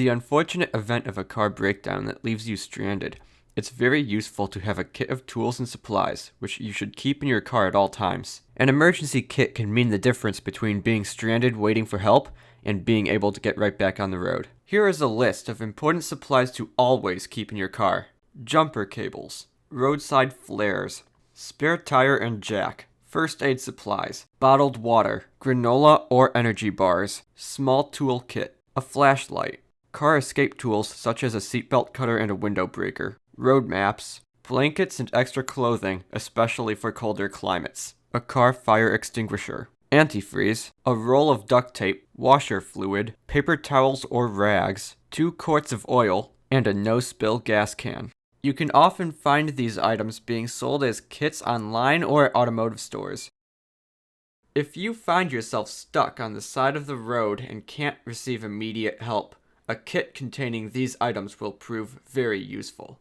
the unfortunate event of a car breakdown that leaves you stranded, it's very useful to have a kit of tools and supplies, which you should keep in your car at all times. An emergency kit can mean the difference between being stranded waiting for help and being able to get right back on the road. Here is a list of important supplies to always keep in your car. Jumper cables, roadside flares, spare tire and jack, first aid supplies, bottled water, granola or energy bars, small tool kit, a flashlight, car escape tools such as a seatbelt cutter and a window breaker, road maps, blankets and extra clothing, especially for colder climates, a car fire extinguisher, antifreeze, a roll of duct tape, washer fluid, paper towels or rags, 2 quarts of oil, and a no-spill gas can. You can often find these items being sold as kits online or at automotive stores. If you find yourself stuck on the side of the road and can't receive immediate help, a kit containing these items will prove very useful.